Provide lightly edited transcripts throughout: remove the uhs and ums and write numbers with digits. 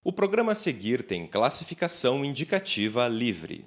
O programa a seguir tem classificação indicativa livre.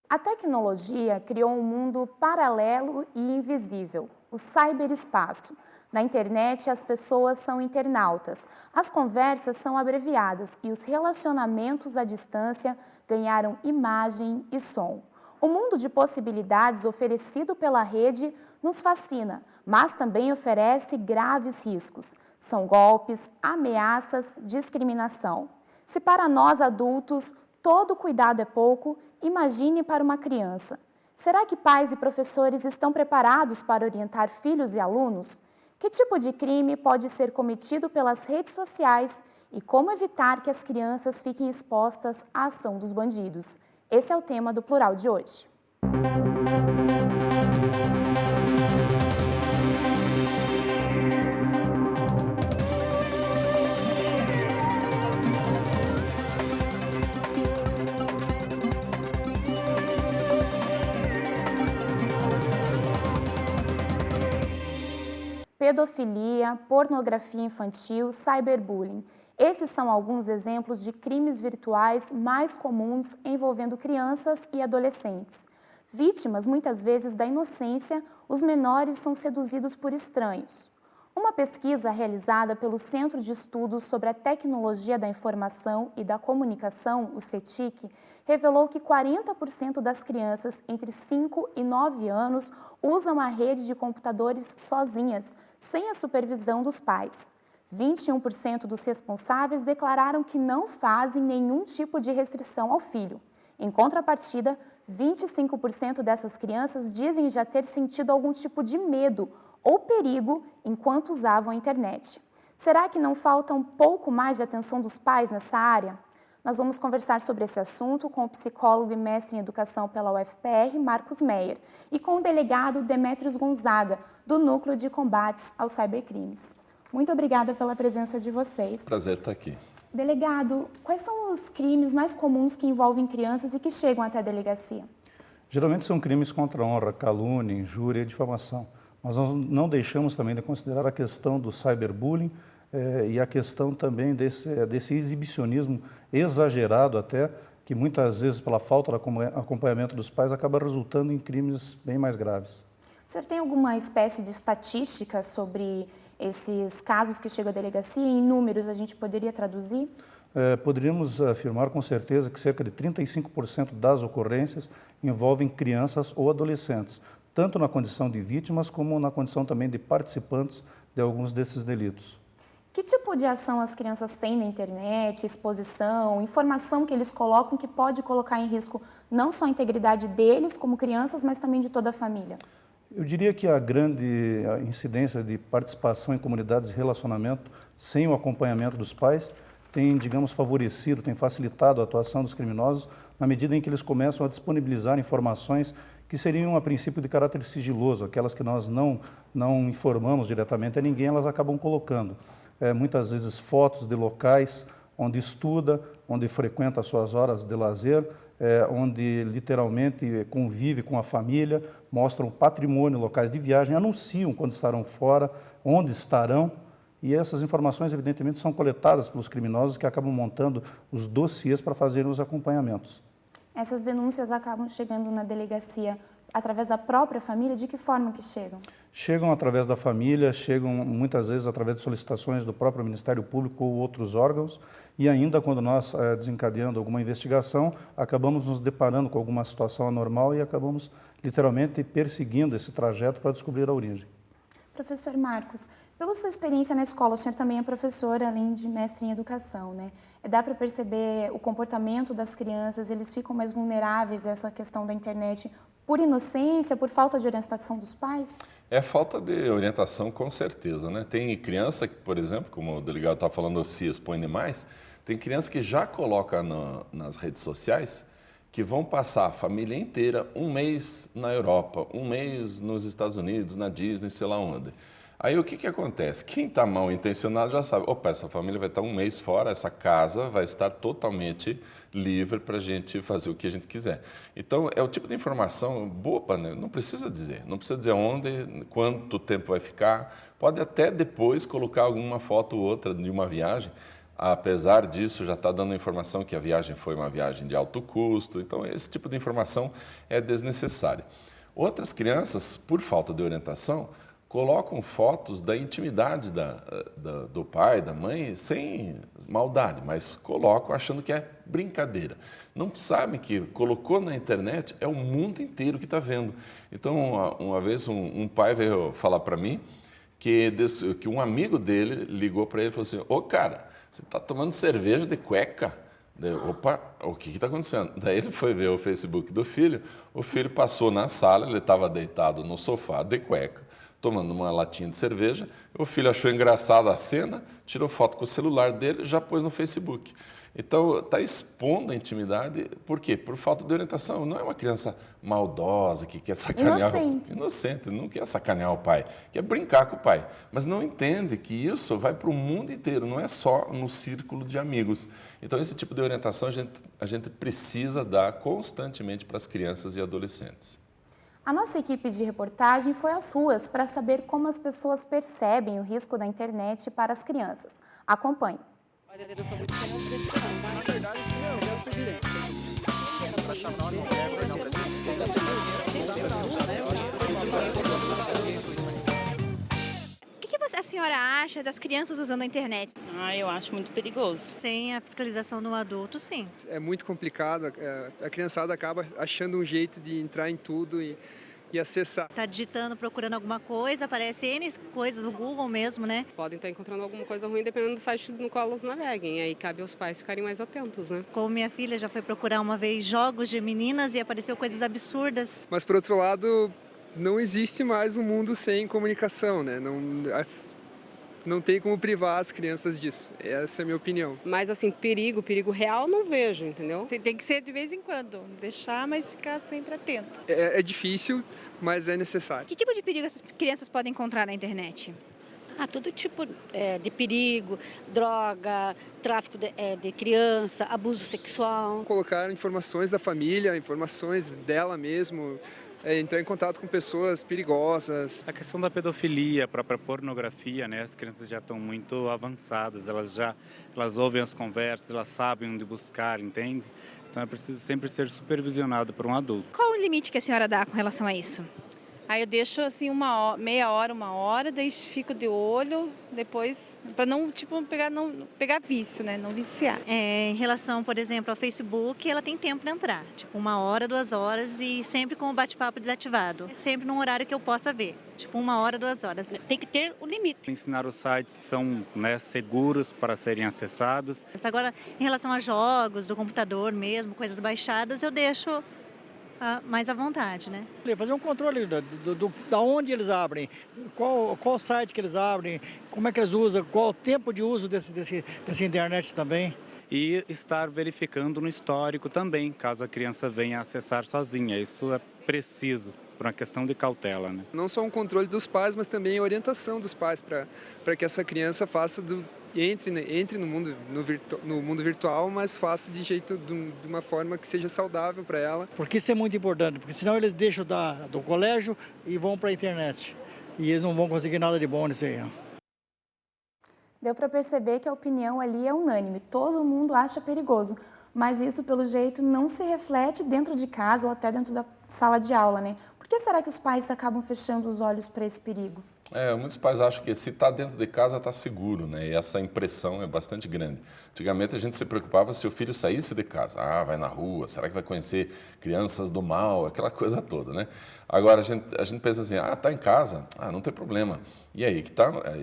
A tecnologia criou um mundo paralelo e invisível, o ciberespaço. Na internet, as pessoas são internautas, as conversas são abreviadas e os relacionamentos à distância ganharam imagem e som. O mundo de possibilidades oferecido pela rede nos fascina, mas também oferece graves riscos. São golpes, ameaças, discriminação. Se para nós adultos todo cuidado é pouco, imagine para uma criança. Será que pais e professores estão preparados para orientar filhos e alunos? Que tipo de crime pode ser cometido pelas redes sociais e como evitar que as crianças fiquem expostas à ação dos bandidos? Esse é o tema do Plural de hoje. Pedofilia, pornografia infantil, cyberbullying. Esses são alguns exemplos de crimes virtuais mais comuns envolvendo crianças e adolescentes. Vítimas, muitas vezes, da inocência, os menores são seduzidos por estranhos. Uma pesquisa realizada pelo Centro de Estudos sobre a Tecnologia da Informação e da Comunicação, o CETIC, revelou que 40% das crianças entre 5 e 9 anos usam a rede de computadores sozinhas, sem a supervisão dos pais. 21% dos responsáveis declararam que não fazem nenhum tipo de restrição ao filho. Em contrapartida, 25% dessas crianças dizem já ter sentido algum tipo de medo ou perigo enquanto usavam a internet. Será que não falta um pouco mais de atenção dos pais nessa área? Nós vamos conversar sobre esse assunto com o psicólogo e mestre em educação pela UFPR, Marcos Meyer, e com o delegado Demétrios Gonzaga, do Núcleo de Combates aos Cybercrimes. Muito obrigada pela presença de vocês. Prazer estar aqui. Delegado, quais são os crimes mais comuns que envolvem crianças e que chegam até a delegacia? Geralmente são crimes contra a honra, calúnia, injúria e difamação. Mas nós não deixamos também de considerar a questão do cyberbullying e a questão também desse exibicionismo exagerado até, que muitas vezes, pela falta de acompanhamento dos pais, acaba resultando em crimes bem mais graves. O senhor tem alguma espécie de estatística sobre esses casos que chegam à delegacia? Em números, a gente poderia traduzir? Poderíamos afirmar com certeza que cerca de 35% das ocorrências envolvem crianças ou adolescentes, tanto na condição de vítimas como na condição também de participantes de alguns desses delitos. Que tipo de ação as crianças têm na internet, exposição, informação que eles colocam que pode colocar em risco não só a integridade deles como crianças, mas também de toda a família? Eu diria que a grande incidência de participação em comunidades de relacionamento sem o acompanhamento dos pais tem, digamos, favorecido, tem facilitado a atuação dos criminosos na medida em que eles começam a disponibilizar informações que seriam a princípio de caráter sigiloso, aquelas que nós não informamos diretamente a ninguém, elas acabam colocando. Muitas vezes fotos de locais onde estuda, onde frequenta as suas horas de lazer, onde literalmente convive com a família, mostram patrimônio, locais de viagem, anunciam quando estarão fora, onde estarão, e essas informações evidentemente são coletadas pelos criminosos que acabam montando os dossiês para fazerem os acompanhamentos. Essas denúncias acabam chegando na delegacia através da própria família? De que forma que chegam? Chegam através da família, chegam muitas vezes através de solicitações do próprio Ministério Público ou outros órgãos, e ainda quando nós, desencadeando alguma investigação, acabamos nos deparando com alguma situação anormal e acabamos literalmente perseguindo esse trajeto para descobrir a origem. Professor Marcos, pela sua experiência na escola, o senhor também é professor, além de mestre em educação, né? Dá para perceber o comportamento das crianças, eles ficam mais vulneráveis a essa questão da internet por inocência, por falta de orientação dos pais? É falta de orientação, com certeza, né? Tem criança que, por exemplo, como o delegado está falando, se expõe demais, tem criança que já coloca nas redes sociais que vão passar a família inteira um mês na Europa, um mês nos Estados Unidos, na Disney, sei lá onde. Aí o que acontece? Quem está mal intencionado já sabe, opa, essa família vai estar um mês fora, essa casa vai estar totalmente livre para a gente fazer o que a gente quiser. Então, é o tipo de informação boa, né? Não precisa dizer onde, quanto tempo vai ficar, pode até depois colocar alguma foto ou outra de uma viagem, Apesar disso, já está dando informação que a viagem foi uma viagem de alto custo, então esse tipo de informação é desnecessária. Outras crianças, por falta de orientação, colocam fotos da intimidade do pai, da mãe, sem maldade, mas colocam achando que é brincadeira. Não sabem que colocou na internet é o mundo inteiro que está vendo. Então, uma vez um pai veio falar para mim que um amigo dele ligou para ele e falou assim: ô cara, você está tomando cerveja de cueca? Opa, o que está acontecendo? Daí ele foi ver o Facebook do filho, o filho passou na sala, ele estava deitado no sofá de cueca, tomando uma latinha de cerveja, o filho achou engraçada a cena, tirou foto com o celular dele e já pôs no Facebook. Então, está expondo a intimidade, por quê? Por falta de orientação. Não é uma criança maldosa que quer sacanear... Inocente, não quer sacanear o pai, quer brincar com o pai. Mas não entende que isso vai para o mundo inteiro, não é só no círculo de amigos. Então, esse tipo de orientação a gente precisa dar constantemente para as crianças e adolescentes. A nossa equipe de reportagem foi às ruas para saber como as pessoas percebem o risco da internet para as crianças. Acompanhe. O que a senhora acha das crianças usando a internet? Eu acho muito perigoso. Sem a fiscalização do adulto, sim. É muito complicado, a criançada acaba achando um jeito de entrar em tudo e acessar. Tá digitando, procurando alguma coisa, aparece N coisas no Google mesmo, né? Podem estar encontrando alguma coisa ruim dependendo do site no qual elas naveguem. Aí cabe aos pais ficarem mais atentos, né? Como minha filha já foi procurar uma vez jogos de meninas e apareceu coisas absurdas. Mas, por outro lado, não existe mais um mundo sem comunicação, né? Não tem como privar as crianças disso. Essa é a minha opinião. Mas, assim, perigo real não vejo, entendeu? Tem que ser de vez em quando, deixar, mas ficar sempre atento. É difícil, mas é necessário. Que tipo de perigo essas crianças podem encontrar na internet? Todo tipo de perigo, droga, tráfico de criança, abuso sexual. Colocar informações da família, informações dela mesmo, entrar em contato com pessoas perigosas. A questão da pedofilia, a própria pornografia, né? As crianças já estão muito avançadas, elas ouvem as conversas, elas sabem onde buscar, entende? Então é preciso sempre ser supervisionado por um adulto. Qual o limite que a senhora dá com relação a isso? Aí eu deixo assim meia hora, uma hora, daí fico de olho, depois, para não pegar vício, né? Não viciar. Em relação, por exemplo, ao Facebook, ela tem tempo para entrar, tipo 1 hora, 2 horas e sempre com o bate-papo desativado. Sempre num horário que eu possa ver, tipo 1 hora, 2 horas. Tem que ter o limite. Ensinar os sites que são, né, seguros para serem acessados. Agora, em relação a jogos do computador mesmo, coisas baixadas, eu deixo mais à vontade, né? Fazer um controle da onde eles abrem, qual site que eles abrem, como é que eles usam, qual o tempo de uso dessa internet também. E estar verificando no histórico também, caso a criança venha acessar sozinha. Isso é preciso, por uma questão de cautela, né? Não só um controle dos pais, mas também a orientação dos pais para que essa criança entre no mundo virtual, mas faça de uma forma que seja saudável para ela. Porque isso é muito importante, porque senão eles deixam do colégio e vão para a internet. E eles não vão conseguir nada de bom nisso aí. Deu para perceber que a opinião ali é unânime, todo mundo acha perigoso, mas isso, pelo jeito, não se reflete dentro de casa ou até dentro da sala de aula, né? Por que será que os pais acabam fechando os olhos para esse perigo? Muitos pais acham que se está dentro de casa está seguro, né? E essa impressão é bastante grande. Antigamente a gente se preocupava se o filho saísse de casa. Vai na rua, será que vai conhecer crianças do mal, aquela coisa toda, né? Agora a gente pensa assim, está em casa, não tem problema. E aí que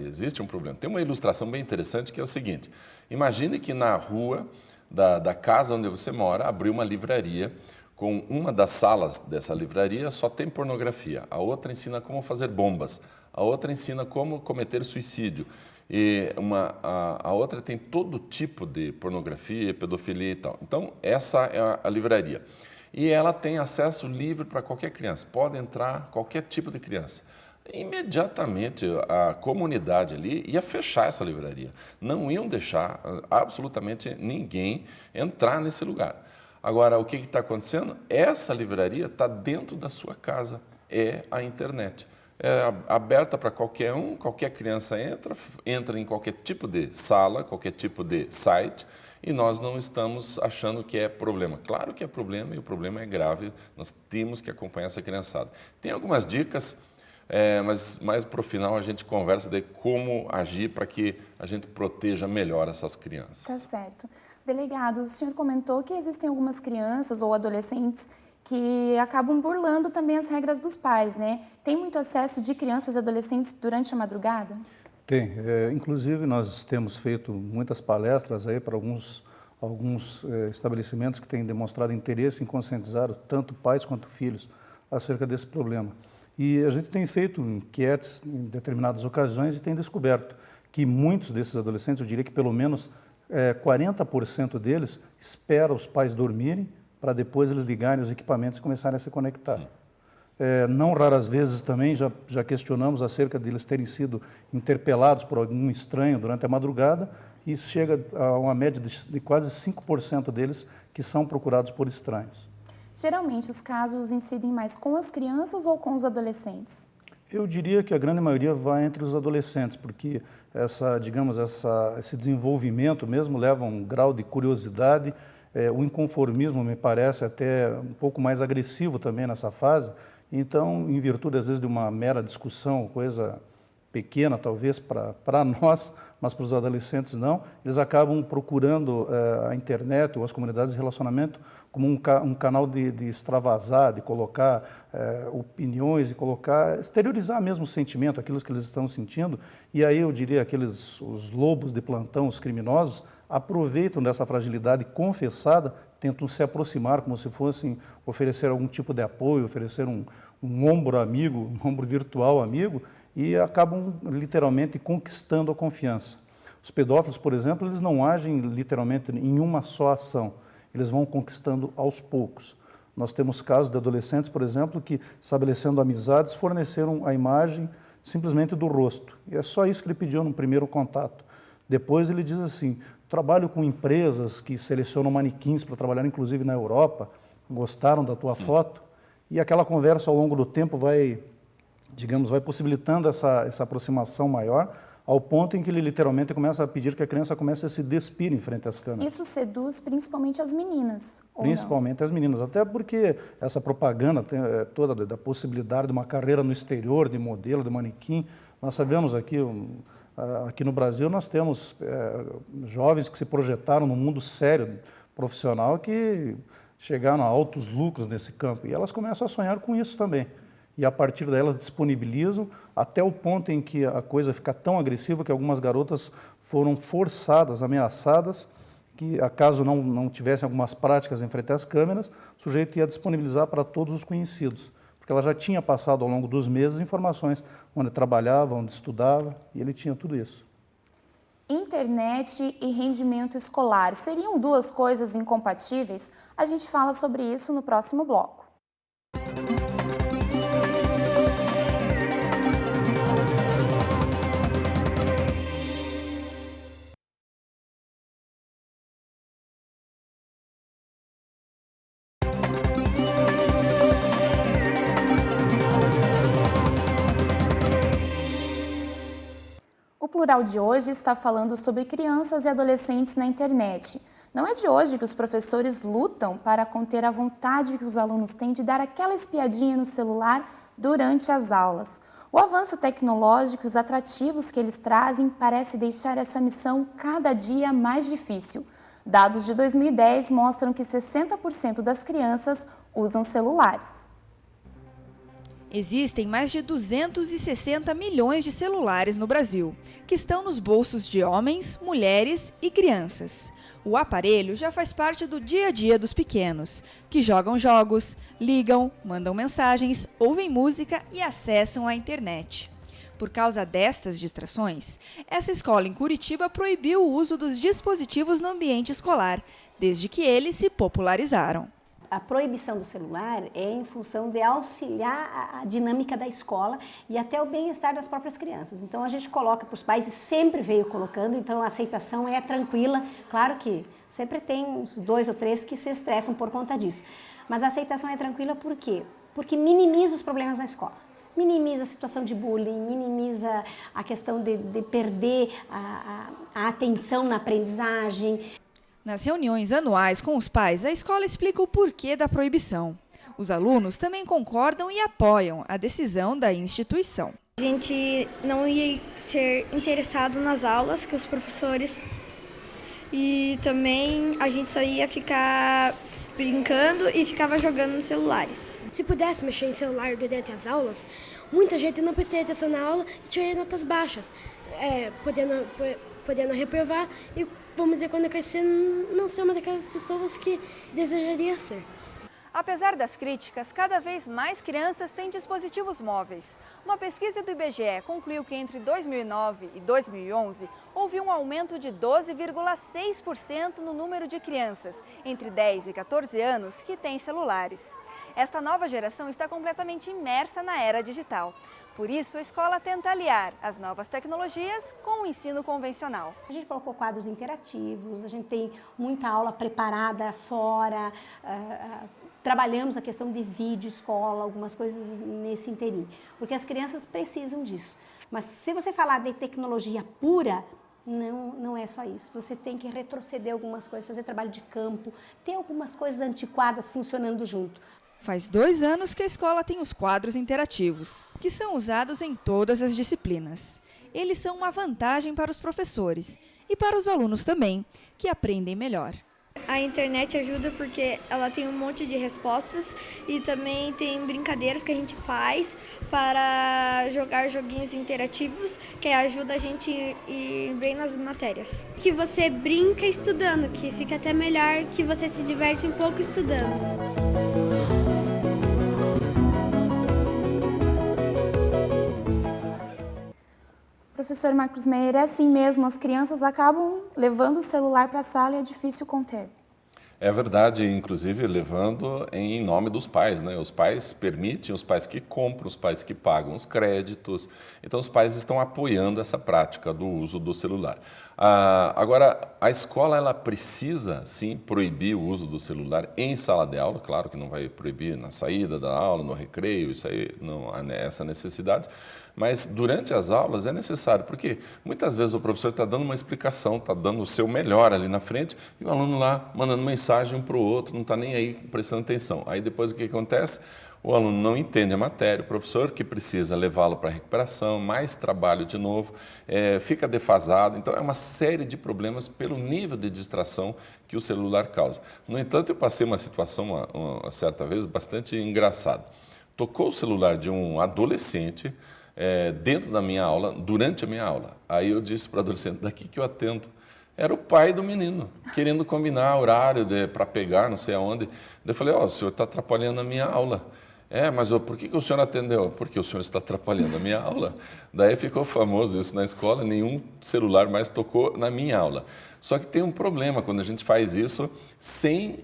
existe um problema. Tem uma ilustração bem interessante que é o seguinte: imagine que na rua da casa onde você mora abriu uma livraria. Com uma das salas dessa livraria só tem pornografia, a outra ensina como fazer bombas, a outra ensina como cometer suicídio, e a outra tem todo tipo de pornografia, pedofilia e tal. Então, essa é a livraria. E ela tem acesso livre para qualquer criança, pode entrar qualquer tipo de criança. Imediatamente a comunidade ali ia fechar essa livraria, não iam deixar absolutamente ninguém entrar nesse lugar. Agora, o que está acontecendo? Essa livraria está dentro da sua casa, é a internet. aberta para qualquer um, qualquer criança entra em qualquer tipo de sala, qualquer tipo de site, e nós não estamos achando que é problema. Claro que é problema, e o problema é grave, nós temos que acompanhar essa criançada. Tem algumas dicas, mas mais para o final a gente conversa de como agir para que a gente proteja melhor essas crianças. Tá certo. Delegado, o senhor comentou que existem algumas crianças ou adolescentes que acabam burlando também as regras dos pais, né? Tem muito acesso de crianças e adolescentes durante a madrugada? Tem. Inclusive, nós temos feito muitas palestras aí para alguns estabelecimentos que têm demonstrado interesse em conscientizar tanto pais quanto filhos acerca desse problema. E a gente tem feito enquetes em determinadas ocasiões e tem descoberto que muitos desses adolescentes, eu diria que pelo menos 40% deles, esperam os pais dormirem para depois eles ligarem os equipamentos e começarem a se conectar. Não raras vezes também já questionamos acerca de eles terem sido interpelados por algum estranho durante a madrugada, e isso chega a uma média de quase 5% deles que são procurados por estranhos. Geralmente os casos incidem mais com as crianças ou com os adolescentes? Eu diria que a grande maioria vai entre os adolescentes, porque esse desenvolvimento mesmo leva a um grau de curiosidade. O inconformismo me parece até um pouco mais agressivo também nessa fase. Então, em virtude, às vezes, de uma mera discussão, coisa pequena, talvez, para nós, mas para os adolescentes não, eles acabam procurando a internet ou as comunidades de relacionamento como um canal de extravasar, de colocar opiniões, exteriorizar mesmo o sentimento, aquilo que eles estão sentindo. E aí eu diria os lobos de plantão, os criminosos, aproveitam dessa fragilidade confessada, tentam se aproximar como se fossem oferecer algum tipo de apoio, oferecer um ombro amigo, um ombro virtual amigo, e acabam literalmente conquistando a confiança. Os pedófilos, por exemplo, eles não agem literalmente em uma só ação, eles vão conquistando aos poucos. Nós temos casos de adolescentes, por exemplo, que, estabelecendo amizades, forneceram a imagem simplesmente do rosto. E é só isso que ele pediu no primeiro contato. Depois ele diz assim: trabalho com empresas que selecionam manequins para trabalhar, inclusive na Europa, gostaram da tua foto, e aquela conversa ao longo do tempo vai possibilitando essa aproximação maior, ao ponto em que ele literalmente começa a pedir que a criança comece a se despir em frente às câmeras. Isso seduz principalmente as meninas, ou principalmente as meninas, até porque essa propaganda toda da possibilidade de uma carreira no exterior, de modelo, de manequim, nós sabemos aqui no Brasil nós temos jovens que se projetaram no mundo sério, profissional, que chegaram a altos lucros nesse campo, e elas começam a sonhar com isso também. E a partir daí elas disponibilizam até o ponto em que a coisa fica tão agressiva que algumas garotas foram forçadas, ameaçadas, que acaso não tivessem algumas práticas em frente às câmeras, o sujeito ia disponibilizar para todos os conhecidos, porque ela já tinha passado ao longo dos meses informações onde trabalhava, onde estudava, e ele tinha tudo isso. Internet e rendimento escolar seriam duas coisas incompatíveis? A gente fala sobre isso no próximo bloco. O Plural de hoje está falando sobre crianças e adolescentes na internet. Não é de hoje que os professores lutam para conter a vontade que os alunos têm de dar aquela espiadinha no celular durante as aulas. O avanço tecnológico e os atrativos que eles trazem parece deixar essa missão cada dia mais difícil. Dados de 2010 mostram que 60% das crianças usam celulares. Existem mais de 260 milhões de celulares no Brasil, que estão nos bolsos de homens, mulheres e crianças. O aparelho já faz parte do dia a dia dos pequenos, que jogam jogos, ligam, mandam mensagens, ouvem música e acessam a internet. Por causa destas distrações, essa escola em Curitiba proibiu o uso dos dispositivos no ambiente escolar, desde que eles se popularizaram. A proibição do celular é em função de auxiliar a dinâmica da escola e até o bem-estar das próprias crianças. Então a gente coloca para os pais e sempre veio colocando, então a aceitação é tranquila. Claro que sempre tem uns 2 ou 3 que se estressam por conta disso. Mas a aceitação é tranquila por quê? Porque minimiza os problemas na escola. minimiza a situação de bullying, minimiza a questão de perder a atenção na aprendizagem. Nas reuniões anuais com os pais, a escola explica o porquê da proibição. Os alunos também concordam e apoiam a decisão da instituição. A gente não ia ser interessado nas aulas que os professores, e também a gente só ia ficar brincando e ficava jogando nos celulares. Se pudesse mexer em celular durante as aulas, muita gente não prestaria atenção na aula e tinha notas baixas, podendo reprovar e, vamos dizer, quando crescer, não ser uma daquelas pessoas que desejaria ser. Apesar das críticas, cada vez mais crianças têm dispositivos móveis. Uma pesquisa do IBGE concluiu que entre 2009 e 2011 houve um aumento de 12,6% no número de crianças entre 10 e 14 anos que têm celulares. Esta nova geração está completamente imersa na era digital. Por isso, a escola tenta aliar as novas tecnologias com o ensino convencional. A gente colocou quadros interativos, a gente tem muita aula preparada fora, trabalhamos a questão de vídeo, escola, algumas coisas nesse interim, porque as crianças precisam disso. Mas se você falar de tecnologia pura, não é só isso. Você tem que retroceder algumas coisas, fazer trabalho de campo, ter algumas coisas antiquadas funcionando junto. Faz 2 anos que a escola tem os quadros interativos, que são usados em todas as disciplinas. Eles são uma vantagem para os professores e para os alunos também, que aprendem melhor. A internet ajuda porque ela tem um monte de respostas e também tem brincadeiras que a gente faz para jogar joguinhos interativos que ajuda a gente a ir bem nas matérias. Que você brinca estudando, que fica até melhor, que você se diverte um pouco estudando. Professor Marcos Meyer, é assim mesmo, as crianças acabam levando o celular para a sala e é difícil conter. É verdade, inclusive levando em nome dos pais, né? Os pais permitem, os pais que compram, os pais que pagam os créditos. Então, os pais estão apoiando essa prática do uso do celular. Agora, a escola ela precisa, sim, proibir o uso do celular em sala de aula. Claro que não vai proibir na saída da aula, no recreio, isso aí não há essa necessidade. Mas durante as aulas é necessário, porque muitas vezes o professor está dando uma explicação, está dando o seu melhor ali na frente, e o aluno lá mandando mensagem um para o outro, não está nem aí prestando atenção. Aí depois o que acontece? O aluno não entende a matéria, o professor que precisa levá-lo para a recuperação, mais trabalho de novo, fica defasado. Então é uma série de problemas pelo nível de distração que o celular causa. No entanto, eu passei uma situação, uma certa vez, bastante engraçada. Tocou o celular de um adolescente, dentro da minha aula, durante a minha aula. Aí eu disse para o adolescente, daqui que eu atendo. Era o pai do menino, querendo combinar horário para pegar, não sei aonde. Daí eu falei, o senhor está atrapalhando a minha aula. Mas por que o senhor atendeu? Porque o senhor está atrapalhando a minha aula. Daí ficou famoso isso na escola, nenhum celular mais tocou na minha aula. Só que tem um problema quando a gente faz isso sem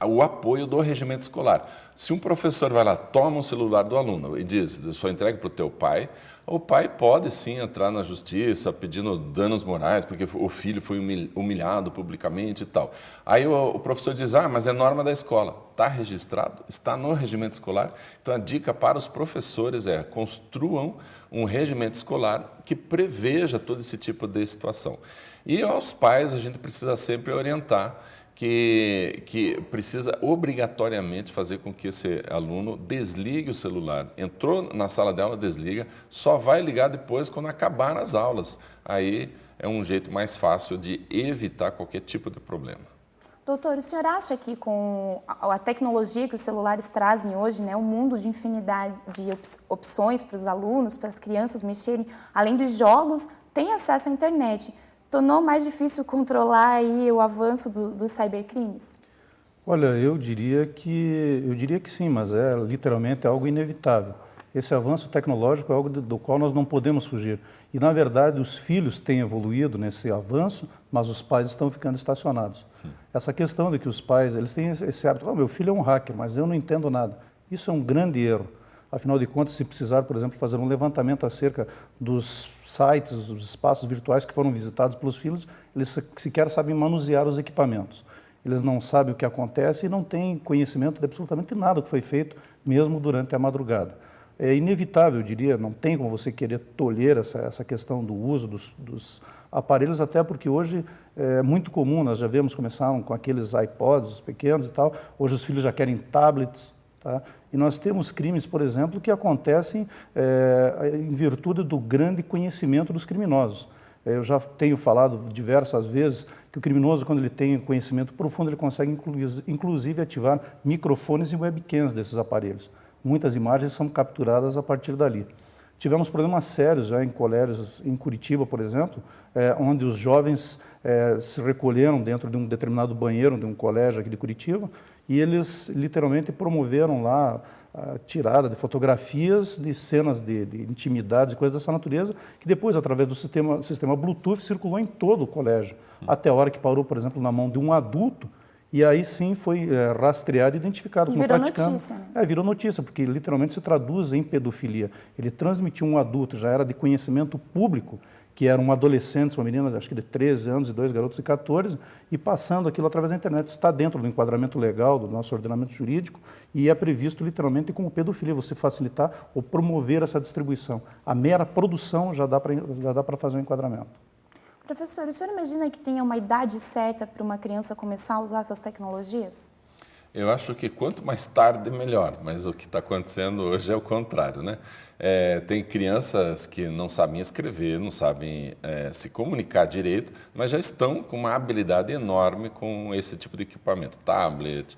o apoio do regimento escolar. Se um professor vai lá, toma o celular do aluno e diz, só entrega para o teu pai, o pai pode sim entrar na justiça pedindo danos morais, porque o filho foi humilhado publicamente e tal. Aí o professor diz, mas é norma da escola. Está registrado, está no regimento escolar. Então a dica para os professores é, construam um regimento escolar que preveja todo esse tipo de situação. E aos pais a gente precisa sempre orientar que precisa obrigatoriamente fazer com que esse aluno desligue o celular. Entrou na sala de aula, desliga, só vai ligar depois quando acabar as aulas. Aí é um jeito mais fácil de evitar qualquer tipo de problema. Doutor, o senhor acha que com a tecnologia que os celulares trazem hoje, um mundo de infinidade de opções para os alunos, para as crianças mexerem, além dos jogos, tem acesso à internet, tornou mais difícil controlar aí o avanço dos cybercrimes? Olha, eu diria que sim, mas é literalmente algo inevitável. Esse avanço tecnológico é algo do qual nós não podemos fugir. E, na verdade, os filhos têm evoluído nesse avanço, mas os pais estão ficando estacionados. Essa questão de que os pais eles têm esse hábito, meu filho é um hacker, mas eu não entendo nada. Isso é um grande erro. Afinal de contas, se precisar, por exemplo, fazer um levantamento acerca dos sites, dos espaços virtuais que foram visitados pelos filhos, eles sequer sabem manusear os equipamentos. eles não sabem o que acontece e não têm conhecimento de absolutamente nada que foi feito, mesmo durante a madrugada. É inevitável, eu diria, não tem como você querer tolher essa questão do uso dos aparelhos, até porque hoje é muito comum, nós já vemos, começaram com aqueles iPods pequenos e tal, hoje os filhos já querem tablets, tá? E nós temos crimes, por exemplo, que acontecem em virtude do grande conhecimento dos criminosos. Eu já tenho falado diversas vezes que o criminoso, quando ele tem conhecimento profundo, ele consegue inclusive ativar microfones e webcams desses aparelhos. Muitas imagens são capturadas a partir dali. Tivemos problemas sérios já em colégios, em Curitiba, por exemplo, onde os jovens se recolheram dentro de um determinado banheiro de um colégio aqui de Curitiba e eles literalmente promoveram lá a tirada de fotografias de cenas de intimidades e coisas dessa natureza, que depois, através do sistema Bluetooth, circulou em todo o colégio, até a hora que parou, por exemplo, na mão de um adulto, e aí sim foi rastreado e identificado como praticante. Notícia, né? Virou notícia, porque literalmente se traduz em pedofilia. Ele transmitiu um adulto, já era de conhecimento público, que era um adolescente, uma menina acho que de 13 anos e 2 garotos de 14, e passando aquilo através da internet. Está dentro do enquadramento legal do nosso ordenamento jurídico e é previsto literalmente como pedofilia, você facilitar ou promover essa distribuição. A mera produção já dá para fazer um enquadramento. Professor, o senhor imagina que tenha uma idade certa para uma criança começar a usar essas tecnologias? Eu acho que quanto mais tarde, melhor, mas o que está acontecendo hoje é o contrário, né? Tem crianças que não sabem escrever, não sabem se comunicar direito, mas já estão com uma habilidade enorme com esse tipo de equipamento, tablet,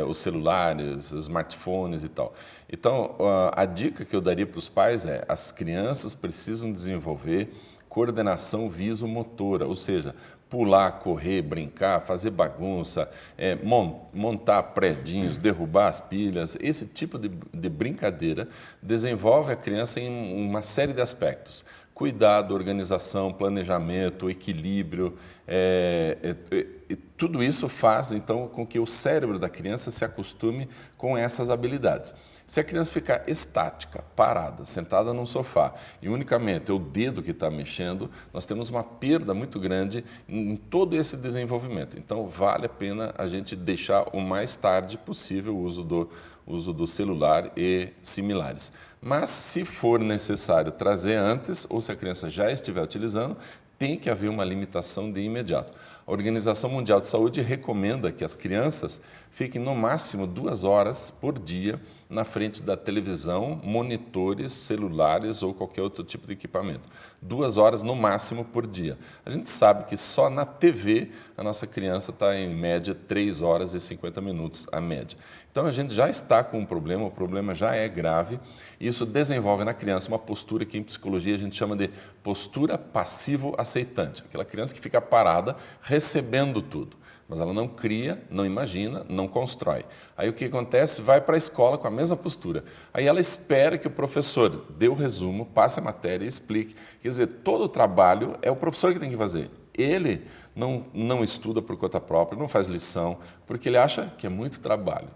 os celulares, os smartphones e tal. Então, a dica que eu daria para os pais é: as crianças precisam desenvolver coordenação visomotora, ou seja, pular, correr, brincar, fazer bagunça, montar predinhos, derrubar as pilhas. Esse tipo de brincadeira desenvolve a criança em uma série de aspectos. Cuidado, organização, planejamento, equilíbrio, tudo isso faz, então, com que o cérebro da criança se acostume com essas habilidades. Se a criança ficar estática, parada, sentada num sofá e unicamente é o dedo que está mexendo, nós temos uma perda muito grande em todo esse desenvolvimento. Então, vale a pena a gente deixar o mais tarde possível o uso do celular e similares. Mas, se for necessário trazer antes, ou se a criança já estiver utilizando, tem que haver uma limitação de imediato. A Organização Mundial de Saúde recomenda que as crianças fiquem no máximo 2 horas por dia na frente da televisão, monitores, celulares ou qualquer outro tipo de equipamento. 2 horas no máximo por dia. A gente sabe que só na TV a nossa criança está em média 3 horas e 50 minutos a média. Então a gente já está com um problema, o problema já é grave. E isso desenvolve na criança uma postura que em psicologia a gente chama de postura passivo-aceitante. Aquela criança que fica parada recebendo tudo, mas ela não cria, não imagina, não constrói. Aí o que acontece? Vai para a escola com a mesma postura. Aí ela espera que o professor dê o resumo, passe a matéria e explique. Quer dizer, todo o trabalho é o professor que tem que fazer. Ele não estuda por conta própria, não faz lição, porque ele acha que é muito trabalho.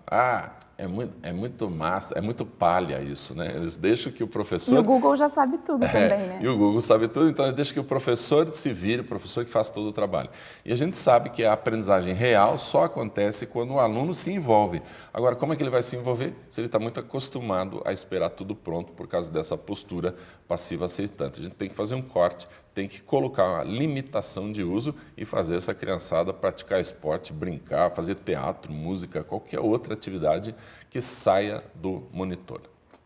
É muito massa, é muito palha isso, né? Eles deixam que o professor... E o Google já sabe tudo também, né? E o Google sabe tudo, então deixa que o professor se vire, o professor que faz todo o trabalho. E a gente sabe que a aprendizagem real só acontece quando o aluno se envolve. Agora, como é que ele vai se envolver? Se ele está muito acostumado a esperar tudo pronto por causa dessa postura passiva aceitante. A gente tem que fazer um corte, tem que colocar uma limitação de uso e fazer essa criançada praticar esporte, brincar, fazer teatro, música, qualquer outra atividade que saia do monitor.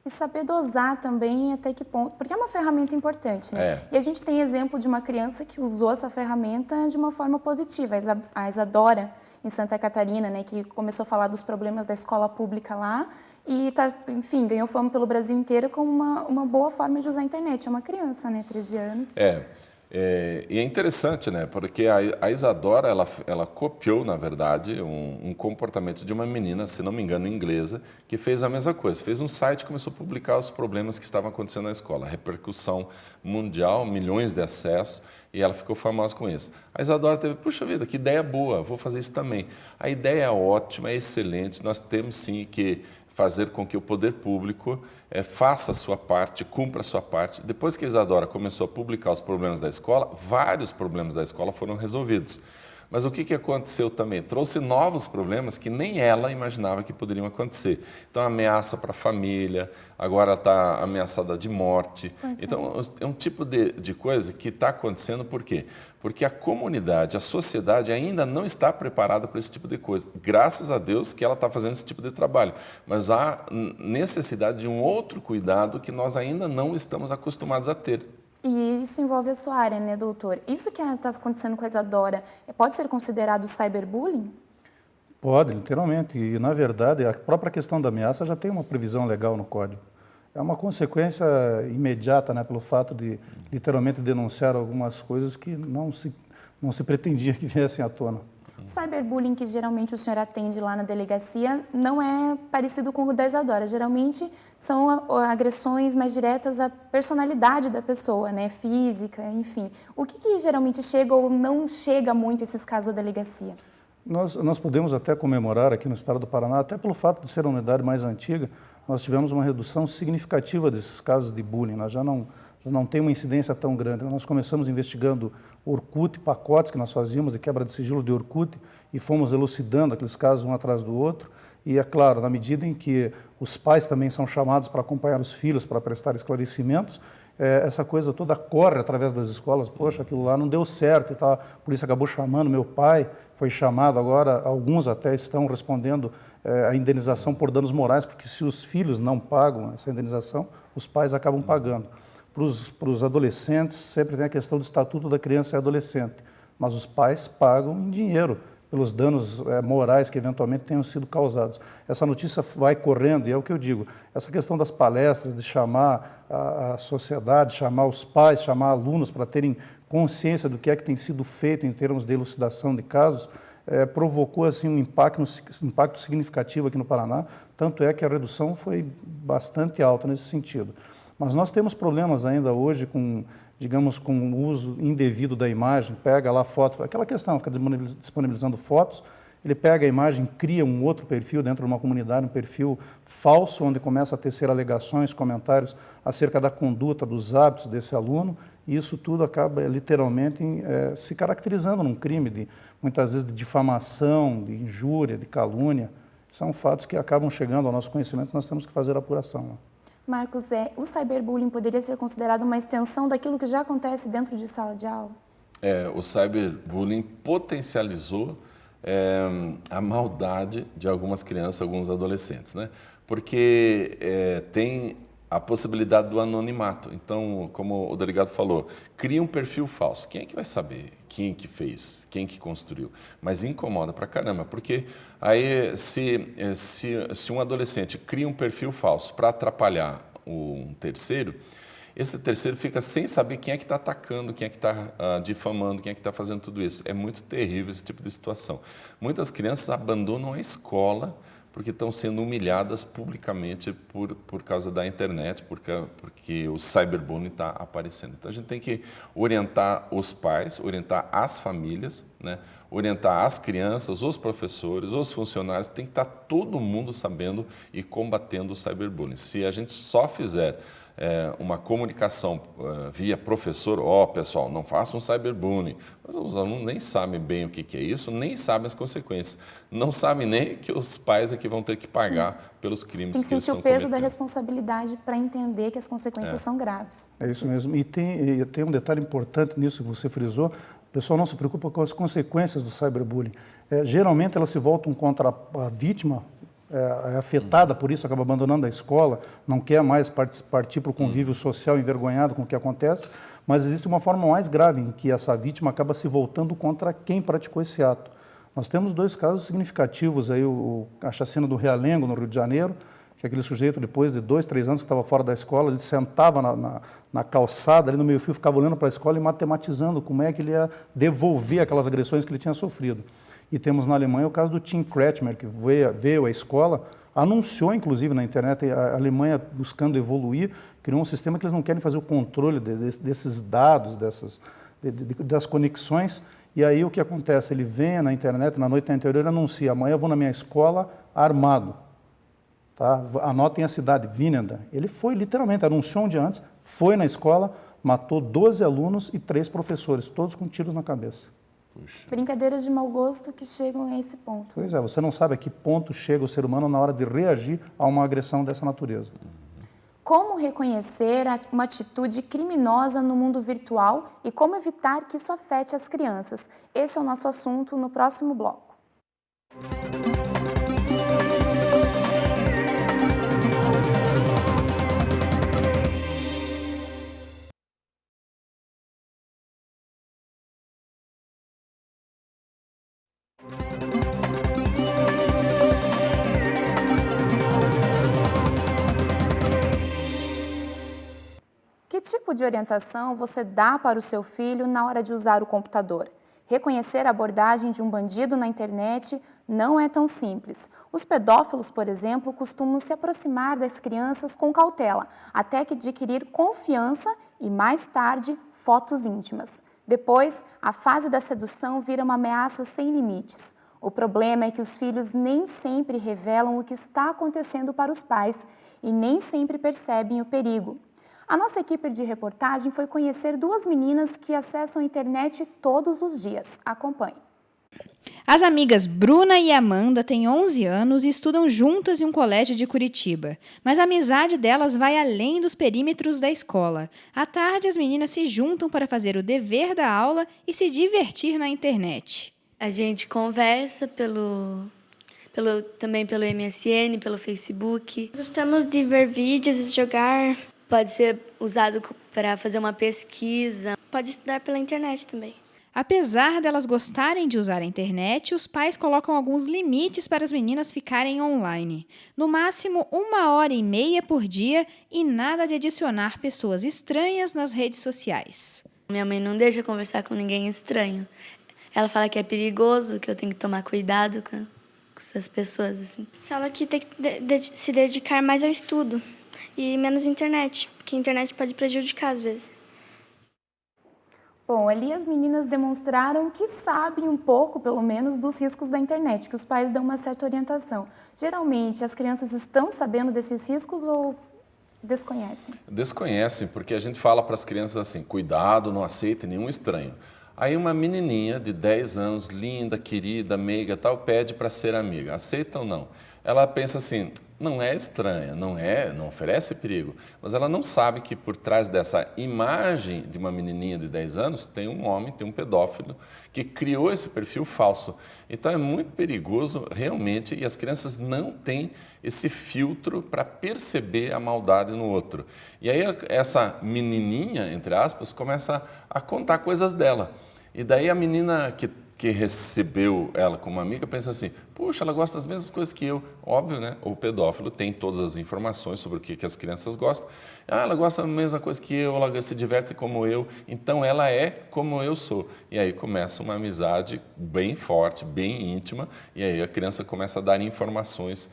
E saber dosar também até que ponto, porque é uma ferramenta importante, né? E a gente tem exemplo de uma criança que usou essa ferramenta de uma forma positiva, a Isadora, em Santa Catarina, né, que começou a falar dos problemas da escola pública lá e, enfim, ganhou fama pelo Brasil inteiro como uma boa forma de usar a internet. É uma criança, né, 13 anos. E é interessante, né? Porque a Isadora, ela copiou, na verdade, um comportamento de uma menina, se não me engano, inglesa, que fez a mesma coisa. Fez um site e começou a publicar os problemas que estavam acontecendo na escola. Repercussão mundial, milhões de acessos, e ela ficou famosa com isso. A Isadora teve, puxa vida, que ideia boa, vou fazer isso também. A ideia é ótima, é excelente, nós temos sim que fazer com que o poder público faça a sua parte, cumpra a sua parte. Depois que a Isadora começou a publicar os problemas da escola, vários problemas da escola foram resolvidos. Mas o que aconteceu também? Trouxe novos problemas que nem ela imaginava que poderiam acontecer. Então, ameaça para a família, agora está ameaçada de morte. Então, é um tipo de coisa que está acontecendo por quê? Porque a comunidade, a sociedade ainda não está preparada para esse tipo de coisa. Graças a Deus que ela está fazendo esse tipo de trabalho. Mas há necessidade de um outro cuidado que nós ainda não estamos acostumados a ter. E isso envolve a sua área, né, doutor? Isso que está acontecendo com a Isadora pode ser considerado cyberbullying? Pode, literalmente. E, na verdade, a própria questão da ameaça já tem uma previsão legal no Código. É uma consequência imediata, né, pelo fato de, literalmente, denunciar algumas coisas que não se pretendia que viessem à tona. O cyberbullying que geralmente o senhor atende lá na delegacia não é parecido com o da Isadora. Geralmente são agressões mais diretas à personalidade da pessoa, né? Física, enfim. O que geralmente chega ou não chega muito esses casos à delegacia? Nós podemos até comemorar aqui no estado do Paraná, até pelo fato de ser uma unidade mais antiga, nós tivemos uma redução significativa desses casos de bullying. Nós já não tem uma incidência tão grande. Nós começamos investigando Orkut, pacotes que nós fazíamos de quebra de sigilo de Orkut e fomos elucidando aqueles casos um atrás do outro. E, é claro, na medida em que os pais também são chamados para acompanhar os filhos, para prestar esclarecimentos, essa coisa toda corre através das escolas. Poxa, aquilo lá não deu certo, tá? A polícia acabou chamando, meu pai foi chamado, agora alguns até estão respondendo a indenização por danos morais, porque se os filhos não pagam essa indenização, os pais acabam pagando. Para os adolescentes, sempre tem a questão do Estatuto da Criança e Adolescente, mas os pais pagam em dinheiro pelos danos morais que eventualmente tenham sido causados. Essa notícia vai correndo, e é o que eu digo, essa questão das palestras, de chamar a sociedade, chamar os pais, chamar alunos para terem consciência do que é que tem sido feito em termos de elucidação de casos, provocou assim, um impacto significativo aqui no Paraná, tanto é que a redução foi bastante alta nesse sentido. Mas nós temos problemas ainda hoje com, digamos, com o uso indevido da imagem, pega lá foto, aquela questão, fica disponibilizando fotos, ele pega a imagem, cria um outro perfil dentro de uma comunidade, um perfil falso, onde começa a tecer alegações, comentários acerca da conduta, dos hábitos desse aluno, e isso tudo acaba literalmente se caracterizando num crime, muitas vezes de difamação, de injúria, de calúnia. São fatos que acabam chegando ao nosso conhecimento, nós temos que fazer a apuração. Marcos, o cyberbullying poderia ser considerado uma extensão daquilo que já acontece dentro de sala de aula? O cyberbullying potencializou a maldade de algumas crianças, alguns adolescentes, né? Porque tem a possibilidade do anonimato. Então, como o delegado falou, cria um perfil falso. Quem é que vai saber quem que fez, quem que construiu? Mas incomoda pra caramba, porque aí se um adolescente cria um perfil falso para atrapalhar um terceiro, esse terceiro fica sem saber quem é que está atacando, quem é que está difamando, quem é que está fazendo tudo isso. É muito terrível esse tipo de situação. Muitas crianças abandonam a escola porque estão sendo humilhadas publicamente por causa da internet, porque o cyberbullying está aparecendo. Então, a gente tem que orientar os pais, orientar as famílias, né? Orientar as crianças, os professores, os funcionários, tem que estar todo mundo sabendo e combatendo o cyberbullying. Se a gente só fizer uma comunicação via professor, pessoal, não faça um cyberbullying. Mas os alunos nem sabem bem o que é isso, nem sabem as consequências. Não sabem nem que os pais é que vão ter que pagar pelos crimes que eles estão cometendo. Tem que sentir o peso da responsabilidade para entender que as consequências são graves. É isso mesmo. E tem um detalhe importante nisso que você frisou. O pessoal não se preocupa com as consequências do cyberbullying. Geralmente elas se voltam contra a vítima, é afetada por isso, acaba abandonando a escola, não quer mais partir para o convívio social envergonhado com o que acontece, mas existe uma forma mais grave em que essa vítima acaba se voltando contra quem praticou esse ato. Nós temos dois casos significativos, aí, a chacina do Realengo, no Rio de Janeiro, que aquele sujeito, depois de 2, 3 anos que estava fora da escola, ele sentava na calçada, ali no meio-fio, ficava olhando para a escola e matematizando como é que ele ia devolver aquelas agressões que ele tinha sofrido. E temos na Alemanha o caso do Tim Kretschmer, que veio à escola, anunciou, inclusive, na internet, a Alemanha buscando evoluir, criou um sistema que eles não querem fazer o controle desses dados, das conexões. E aí o que acontece? Ele vem na internet, na noite anterior, e anuncia, amanhã eu vou na minha escola armado. Tá? Anotem a cidade, Vinenda. Ele foi, literalmente, anunciou um dia antes, foi na escola, matou 12 alunos e 3 professores, todos com tiros na cabeça. Puxa. Brincadeiras de mau gosto que chegam a esse ponto. Pois é, você não sabe a que ponto chega o ser humano na hora de reagir a uma agressão dessa natureza. Como reconhecer uma atitude criminosa no mundo virtual e como evitar que isso afete as crianças? Esse é o nosso assunto no próximo bloco. Que tipo de orientação você dá para o seu filho na hora de usar o computador? Reconhecer a abordagem de um bandido na internet não é tão simples. Os pedófilos, por exemplo, costumam se aproximar das crianças com cautela, até que adquirir confiança e, mais tarde, fotos íntimas. Depois, a fase da sedução vira uma ameaça sem limites. O problema é que os filhos nem sempre revelam o que está acontecendo para os pais e nem sempre percebem o perigo. A nossa equipe de reportagem foi conhecer duas meninas que acessam a internet todos os dias. Acompanhe. As amigas Bruna e Amanda têm 11 anos e estudam juntas em um colégio de Curitiba. Mas a amizade delas vai além dos perímetros da escola. À tarde, as meninas se juntam para fazer o dever da aula e se divertir na internet. A gente conversa também pelo MSN, pelo Facebook. Gostamos de ver vídeos e jogar. Pode ser usado para fazer uma pesquisa. Pode estudar pela internet também. Apesar delas gostarem de usar a internet, os pais colocam alguns limites para as meninas ficarem online. No máximo 1h30 por dia e nada de adicionar pessoas estranhas nas redes sociais. Minha mãe não deixa conversar com ninguém estranho. Ela fala que é perigoso, que eu tenho que tomar cuidado com essas pessoas. Assim. Fala que tem que se dedicar mais ao estudo. E menos internet, porque a internet pode prejudicar às vezes. Bom, ali as meninas demonstraram que sabem um pouco, pelo menos, dos riscos da internet, que os pais dão uma certa orientação. Geralmente, as crianças estão sabendo desses riscos ou desconhecem? Desconhecem, porque a gente fala para as crianças assim, cuidado, não aceite nenhum estranho. Aí uma menininha de 10 anos, linda, querida, meiga, tal, pede para ser amiga. Aceita ou não? Ela pensa assim, não é estranha, não oferece perigo, mas ela não sabe que por trás dessa imagem de uma menininha de 10 anos tem um homem, tem um pedófilo que criou esse perfil falso. Então é muito perigoso realmente e as crianças não têm esse filtro para perceber a maldade no outro. E aí essa menininha, entre aspas, começa a contar coisas dela. E daí a menina que recebeu ela como amiga, pensa assim, puxa, ela gosta das mesmas coisas que eu. Óbvio, né? O pedófilo tem todas as informações sobre o que as crianças gostam. Ah, ela gosta da mesma coisa que eu, ela se diverte como eu, então ela é como eu sou. E aí começa uma amizade bem forte, bem íntima, e aí a criança começa a dar informações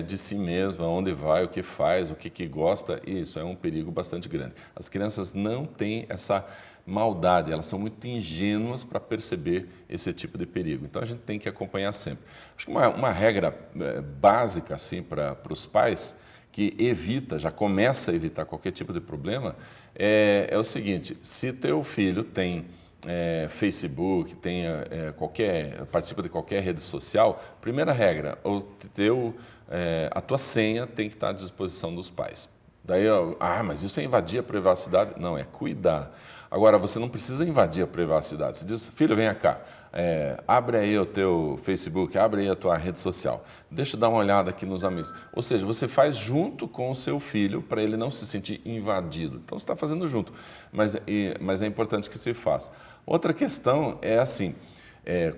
de si mesma, onde vai, o que faz, o que gosta, e isso é um perigo bastante grande. As crianças não têm essa maldade, elas são muito ingênuas para perceber esse tipo de perigo. Então a gente tem que acompanhar sempre. Acho que uma regra básica assim, para os pais, que já começa a evitar qualquer tipo de problema, é o seguinte, se teu filho tem Facebook, tem participa de qualquer rede social, primeira regra, a tua senha tem que estar à disposição dos pais. Daí, mas isso é invadir a privacidade? Não, é cuidar. Agora, você não precisa invadir a privacidade. Você diz, filho, vem cá, abre aí o teu Facebook, abre aí a tua rede social, deixa eu dar uma olhada aqui nos amigos. Ou seja, você faz junto com o seu filho para ele não se sentir invadido. Então, você está fazendo junto, mas é importante que se faça. Outra questão é assim,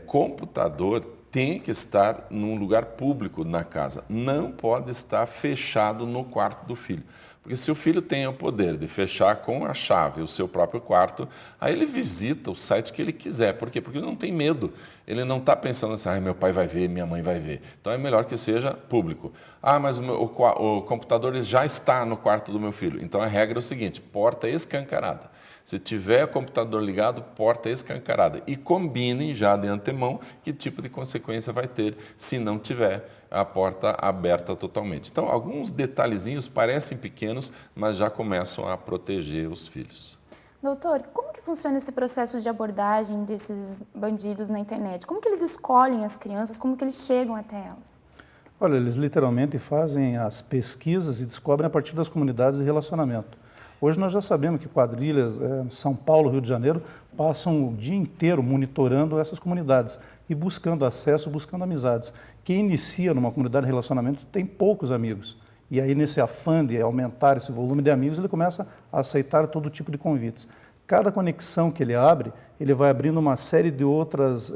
computador tem que estar num lugar público na casa, não pode estar fechado no quarto do filho. Porque se o filho tem o poder de fechar com a chave o seu próprio quarto, aí ele visita o site que ele quiser. Por quê? Porque ele não tem medo. Ele não está pensando assim, meu pai vai ver, minha mãe vai ver. Então é melhor que seja público. Mas o computador já está no quarto do meu filho. Então a regra é o seguinte, porta escancarada. Se tiver o computador ligado, porta escancarada. E combinem já de antemão que tipo de consequência vai ter se não tiver a porta aberta totalmente. Então, alguns detalhezinhos parecem pequenos, mas já começam a proteger os filhos. Doutor, como que funciona esse processo de abordagem desses bandidos na internet? Como que eles escolhem as crianças? Como que eles chegam até elas? Olha, eles literalmente fazem as pesquisas e descobrem a partir das comunidades de relacionamento. Hoje nós já sabemos que quadrilhas, São Paulo, Rio de Janeiro, passam o dia inteiro monitorando essas comunidades e buscando acesso, buscando amizades. Quem inicia numa comunidade de relacionamento tem poucos amigos. E aí, nesse afã de aumentar esse volume de amigos, ele começa a aceitar todo tipo de convites. Cada conexão que ele abre, ele vai abrindo uma série de outros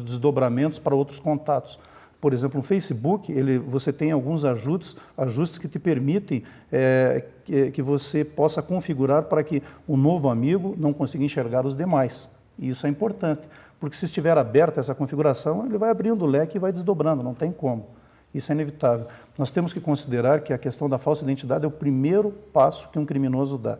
desdobramentos para outros contatos. Por exemplo, no Facebook, você tem alguns ajustes que te permitem que você possa configurar para que o novo amigo não consiga enxergar os demais. E isso é importante, porque se estiver aberta essa configuração, ele vai abrindo o leque e vai desdobrando, não tem como. Isso é inevitável. Nós temos que considerar que a questão da falsa identidade é o primeiro passo que um criminoso dá.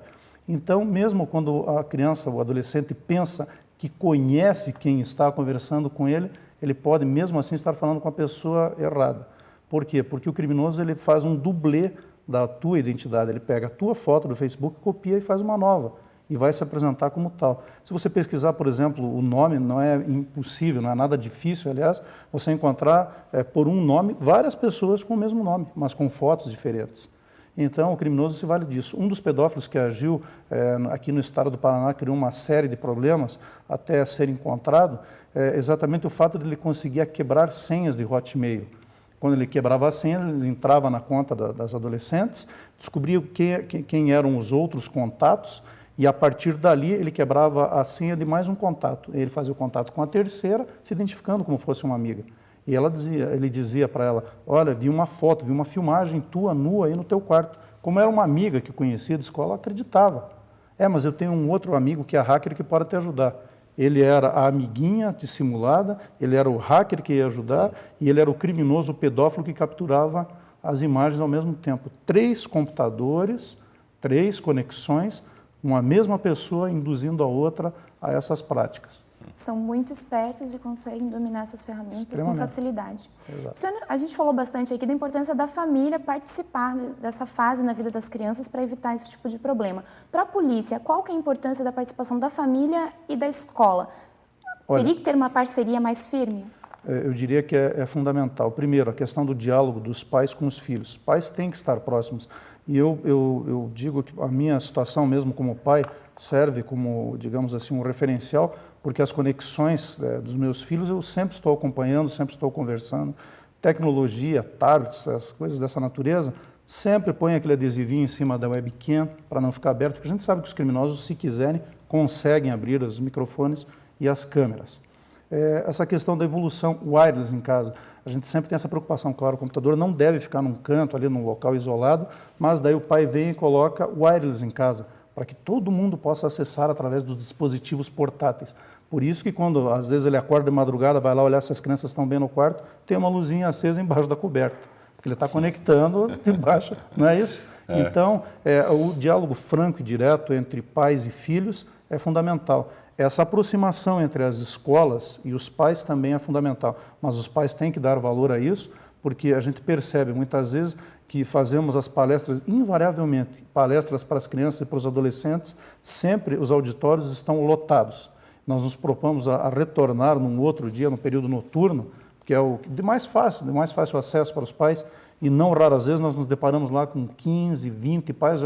Então, mesmo quando a criança ou adolescente pensa que conhece quem está conversando com ele, ele pode mesmo assim estar falando com a pessoa errada. Por quê? Porque o criminoso ele faz um dublê da tua identidade. Ele pega a tua foto do Facebook, copia e faz uma nova. E vai se apresentar como tal. Se você pesquisar, por exemplo, o nome, não é impossível, não é nada difícil, aliás, você encontrar por um nome várias pessoas com o mesmo nome, mas com fotos diferentes. Então, o criminoso se vale disso. Um dos pedófilos que agiu aqui no estado do Paraná criou uma série de problemas até ser encontrado, exatamente o fato de ele conseguir quebrar senhas de Hotmail. Quando ele quebrava as senhas, ele entrava na conta das adolescentes, descobria quem eram os outros contatos, e a partir dali ele quebrava a senha de mais um contato. Ele fazia o contato com a terceira, se identificando como fosse uma amiga. E ele dizia para ela, olha, vi uma foto, vi uma filmagem tua nua aí no teu quarto. Como era uma amiga que conhecia de escola, ela acreditava. Mas eu tenho um outro amigo que é hacker que pode te ajudar. Ele era a amiguinha dissimulada, ele era o hacker que ia ajudar e ele era o criminoso, o pedófilo que capturava as imagens ao mesmo tempo. 3 computadores, 3 conexões, uma mesma pessoa induzindo a outra a essas práticas. São muito espertos e conseguem dominar essas ferramentas com facilidade. Exato. A gente falou bastante aqui da importância da família participar dessa fase na vida das crianças para evitar esse tipo de problema. Para a polícia, qual que é a importância da participação da família e da escola? Teria que ter uma parceria mais firme? Eu diria que é fundamental. Primeiro, a questão do diálogo dos pais com os filhos. Os pais têm que estar próximos. E eu digo que a minha situação mesmo como pai serve como, digamos assim, um referencial, porque as conexões dos meus filhos eu sempre estou acompanhando, sempre estou conversando. Tecnologia, tablets, as coisas dessa natureza, sempre põe aquele adesivinho em cima da webcam para não ficar aberto, porque a gente sabe que os criminosos, se quiserem, conseguem abrir os microfones e as câmeras. Essa questão da evolução wireless em casa, a gente sempre tem essa preocupação, claro, o computador não deve ficar num canto, ali num local isolado, mas daí o pai vem e coloca wireless em casa, para que todo mundo possa acessar através dos dispositivos portáteis. Por isso que quando, às vezes, ele acorda de madrugada, vai lá olhar se as crianças estão bem no quarto, tem uma luzinha acesa embaixo da coberta, porque ele está conectando embaixo, não é isso? Então, o diálogo franco e direto entre pais e filhos é fundamental. Essa aproximação entre as escolas e os pais também é fundamental, mas os pais têm que dar valor a isso, porque a gente percebe muitas vezes que fazemos as palestras, invariavelmente, palestras para as crianças e para os adolescentes, sempre os auditórios estão lotados. Nós nos propomos a retornar num outro dia, no período noturno, que é o de mais fácil acesso para os pais, e não raras vezes nós nos deparamos lá com 15, 20 pais.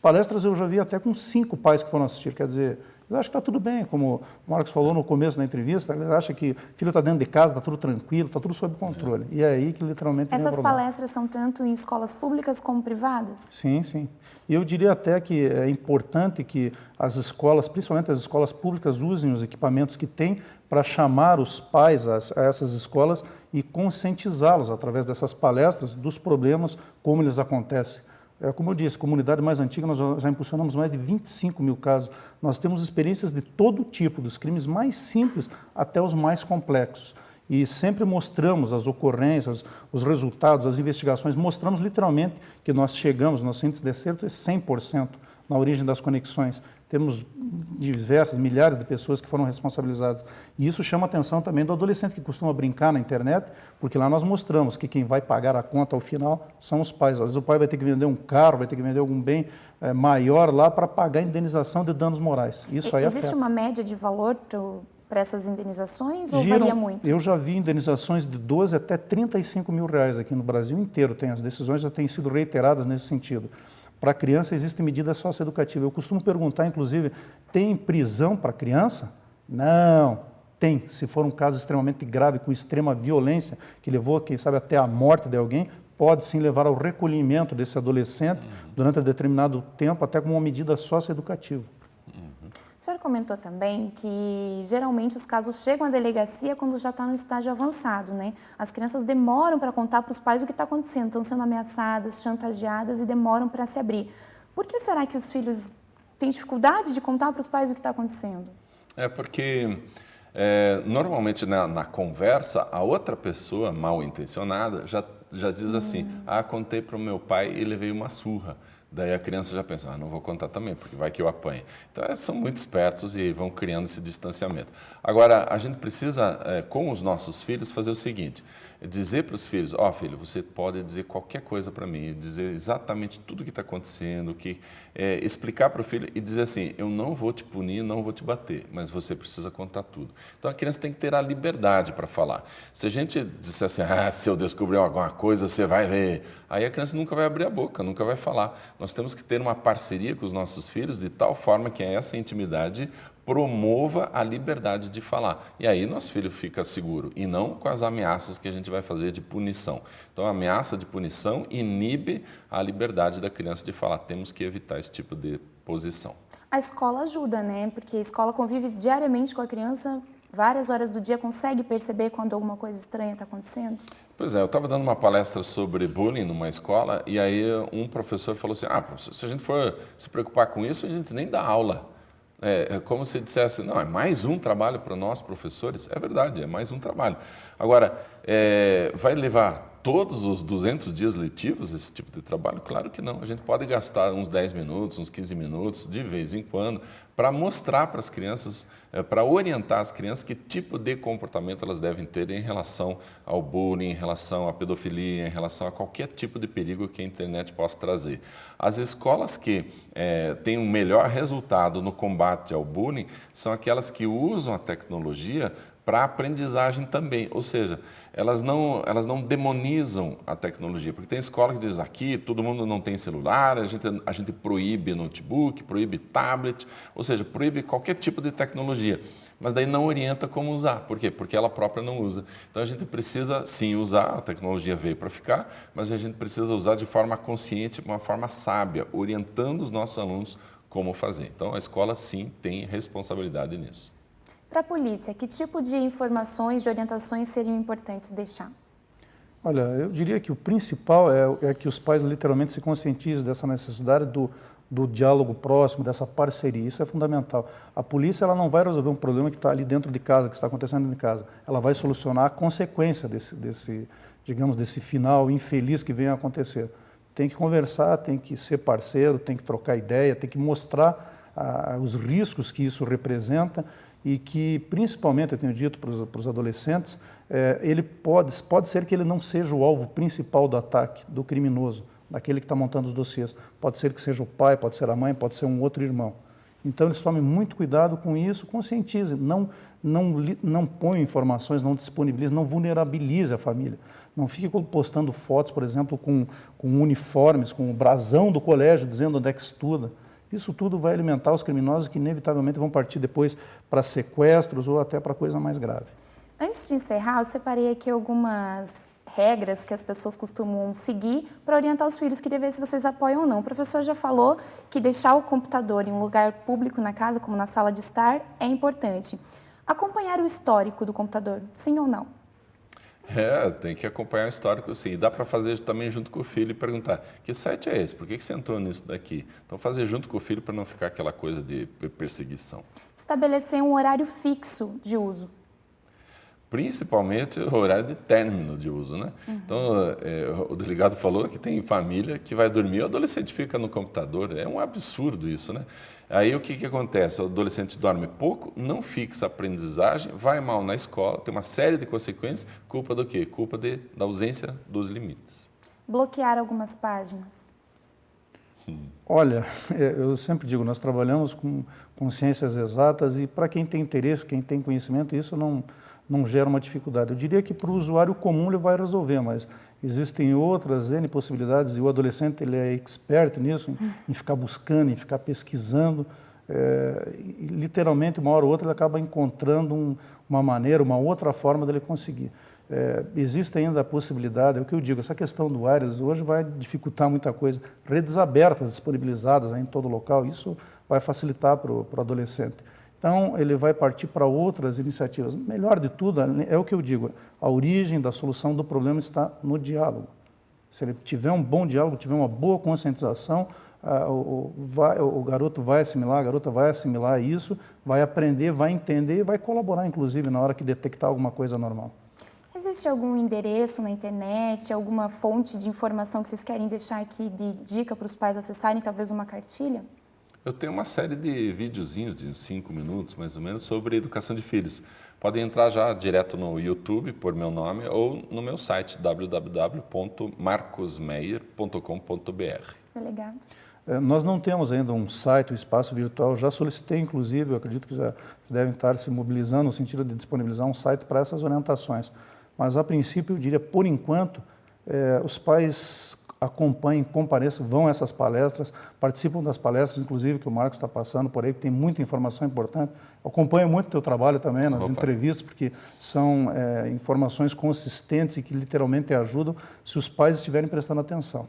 Palestras eu já vi até com 5 pais que foram assistir, quer dizer, eles acham que está tudo bem, como o Marcos falou no começo da entrevista, eles acham que o filho está dentro de casa, está tudo tranquilo, está tudo sob controle. E é aí que literalmente Essas palestras são tanto em escolas públicas como privadas? Sim, sim. E eu diria até que é importante que as escolas, principalmente as escolas públicas, usem os equipamentos que têm para chamar os pais a essas escolas e conscientizá-los, através dessas palestras, dos problemas, como eles acontecem. Como eu disse, comunidade mais antiga, nós já impulsionamos mais de 25 mil casos. Nós temos experiências de todo tipo, dos crimes mais simples até os mais complexos. E sempre mostramos as ocorrências, os resultados, as investigações, mostramos literalmente que nós chegamos, nosso índice de acerto é 100% na origem das conexões. temos diversas, milhares de pessoas que foram responsabilizadas. E isso chama a atenção também do adolescente que costuma brincar na internet, porque lá nós mostramos que quem vai pagar a conta ao final são os pais. Às vezes o pai vai ter que vender um carro, vai ter que vender algum bem maior lá para pagar a indenização de danos morais. Isso aí Existe uma média de valor para essas indenizações ou varia muito? Eu já vi indenizações de 12 até 35 mil reais aqui no Brasil inteiro. As decisões já têm sido reiteradas nesse sentido. Para criança existe medida socioeducativa. Eu costumo perguntar, inclusive, tem prisão para criança? Não, tem. Se for um caso extremamente grave, com extrema violência, que levou, quem sabe, até a morte de alguém, pode sim levar ao recolhimento desse adolescente durante um determinado tempo, até como uma medida socioeducativa. O senhor comentou também que geralmente os casos chegam à delegacia quando já está no estágio avançado, né? As crianças demoram para contar para os pais o que está acontecendo, estão sendo ameaçadas, chantageadas e demoram para se abrir. Por que será que os filhos têm dificuldade de contar para os pais o que está acontecendo? É porque normalmente na conversa a outra pessoa mal intencionada já diz assim, contei para o meu pai e levei uma surra. Daí a criança já pensa, não vou contar também, porque vai que eu apanhe. Então, são muito espertos e vão criando esse distanciamento. Agora, a gente precisa, com os nossos filhos, fazer o seguinte, dizer para os filhos, filho, você pode dizer qualquer coisa para mim, dizer exatamente tudo o que está acontecendo, explicar para o filho e dizer assim, eu não vou te punir, não vou te bater, mas você precisa contar tudo. Então, a criança tem que ter a liberdade para falar. Se a gente disser assim, se eu descobrir alguma coisa, você vai ver, aí a criança nunca vai abrir a boca, nunca vai falar. Nós temos que ter uma parceria com os nossos filhos de tal forma que essa intimidade promova a liberdade de falar. E aí nosso filho fica seguro, e não com as ameaças que a gente vai fazer de punição. Então, a ameaça de punição inibe a liberdade da criança de falar. Temos que evitar esse tipo de posição. A escola ajuda, né? Porque a escola convive diariamente com a criança, várias horas do dia, consegue perceber quando alguma coisa estranha está acontecendo? Pois é, eu estava dando uma palestra sobre bullying numa escola, e aí um professor falou assim, professor, se a gente for se preocupar com isso, a gente nem dá aula. É como se dissesse, não, é mais um trabalho para nós professores. É verdade, é mais um trabalho. Agora, vai levar todos os 200 dias letivos esse tipo de trabalho? Claro que não. A gente pode gastar uns 10 minutos, uns 15 minutos, de vez em quando, para mostrar para as crianças, para orientar as crianças que tipo de comportamento elas devem ter em relação ao bullying, em relação à pedofilia, em relação a qualquer tipo de perigo que a internet possa trazer. As escolas que têm um melhor resultado no combate ao bullying são aquelas que usam a tecnologia para a aprendizagem também, ou seja, elas não demonizam a tecnologia, porque tem escola que diz aqui todo mundo não tem celular, a gente proíbe notebook, proíbe tablet, ou seja, proíbe qualquer tipo de tecnologia, mas daí não orienta como usar. Por quê? Porque ela própria não usa. Então a gente precisa sim usar, a tecnologia veio para ficar, mas a gente precisa usar de forma consciente, de uma forma sábia, orientando os nossos alunos como fazer. Então a escola sim tem responsabilidade nisso. Para a polícia, que tipo de informações, de orientações seriam importantes deixar? Olha, eu diria que o principal é que os pais literalmente se conscientizem dessa necessidade do diálogo próximo, dessa parceria. Isso é fundamental. A polícia ela não vai resolver um problema que está ali dentro de casa, que está acontecendo dentro de casa. Ela vai solucionar a consequência desse final infeliz que vem a acontecer. Tem que conversar, tem que ser parceiro, tem que trocar ideia, tem que mostrar os riscos que isso representa, e que, principalmente, eu tenho dito para os adolescentes, ele pode ser que ele não seja o alvo principal do ataque, do criminoso, daquele que está montando os dossiês. Pode ser que seja o pai, pode ser a mãe, pode ser um outro irmão. Então, eles tomem muito cuidado com isso, conscientizem, não ponham informações, não disponibilizem, não vulnerabilize a família. Não fique postando fotos, por exemplo, com uniformes, com o brasão do colégio, dizendo onde é que estuda. Isso tudo vai alimentar os criminosos que inevitavelmente vão partir depois para sequestros ou até para coisa mais grave. Antes de encerrar, eu separei aqui algumas regras que as pessoas costumam seguir para orientar os filhos. Queria ver se vocês apoiam ou não. O professor já falou que deixar o computador em um lugar público na casa, como na sala de estar, é importante. Acompanhar o histórico do computador, sim ou não? Tem que acompanhar o histórico, sim. E dá para fazer também junto com o filho e perguntar, que site é esse? Por que você entrou nisso daqui? Então, fazer junto com o filho para não ficar aquela coisa de perseguição. Estabelecer um horário fixo de uso. principalmente o horário de término de uso, né? Então, o delegado falou que tem família que vai dormir, o adolescente fica no computador, é um absurdo isso, né? Aí o que acontece? O adolescente dorme pouco, não fixa a aprendizagem, vai mal na escola, tem uma série de consequências, culpa do quê? Culpa da ausência dos limites. Bloquear algumas páginas. Olha, eu sempre digo, nós trabalhamos com ciências exatas e para quem tem interesse, quem tem conhecimento, isso não gera uma dificuldade. Eu diria que para o usuário comum ele vai resolver, mas existem outras N possibilidades e o adolescente ele é expert nisso, em ficar buscando, em ficar pesquisando. E, literalmente, uma hora ou outra ele acaba encontrando uma maneira, uma outra forma dele conseguir. Existe ainda a possibilidade, é o que eu digo, essa questão do wireless hoje vai dificultar muita coisa. Redes abertas, disponibilizadas em todo local, isso vai facilitar para o adolescente. Então, ele vai partir para outras iniciativas. Melhor de tudo, é o que eu digo, a origem da solução do problema está no diálogo. Se ele tiver um bom diálogo, tiver uma boa conscientização, o garoto vai assimilar, a garota vai assimilar isso, vai aprender, vai entender e vai colaborar, inclusive, na hora que detectar alguma coisa anormal. Existe algum endereço na internet, alguma fonte de informação que vocês querem deixar aqui de dica para os pais acessarem, talvez uma cartilha? Eu tenho uma série de videozinhos de 5 minutos, mais ou menos, sobre educação de filhos. Podem entrar já direto no YouTube, por meu nome, ou no meu site, www.marcosmeyer.com.br. Delegado. Nós não temos ainda um site, um espaço virtual. Já solicitei, inclusive, eu acredito que já devem estar se mobilizando no sentido de disponibilizar um site para essas orientações. Mas, a princípio, eu diria, por enquanto, os pais acompanhem, compareçam, vão a essas palestras, participam das palestras, inclusive, que o Marcos está passando por aí, que tem muita informação importante. Eu acompanho muito o teu trabalho também nas entrevistas, porque são informações consistentes e que literalmente ajudam se os pais estiverem prestando atenção.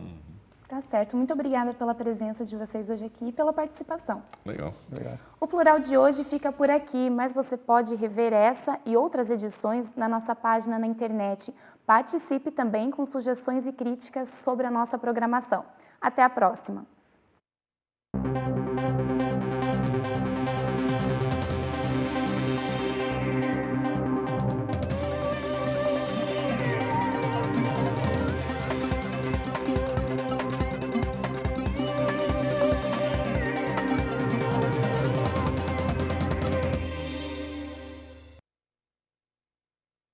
Tá certo. Muito obrigada pela presença de vocês hoje aqui e pela participação. Legal. Obrigado. O Plural de hoje fica por aqui, mas você pode rever essa e outras edições na nossa página na internet. Participe também com sugestões e críticas sobre a nossa programação. Até a próxima!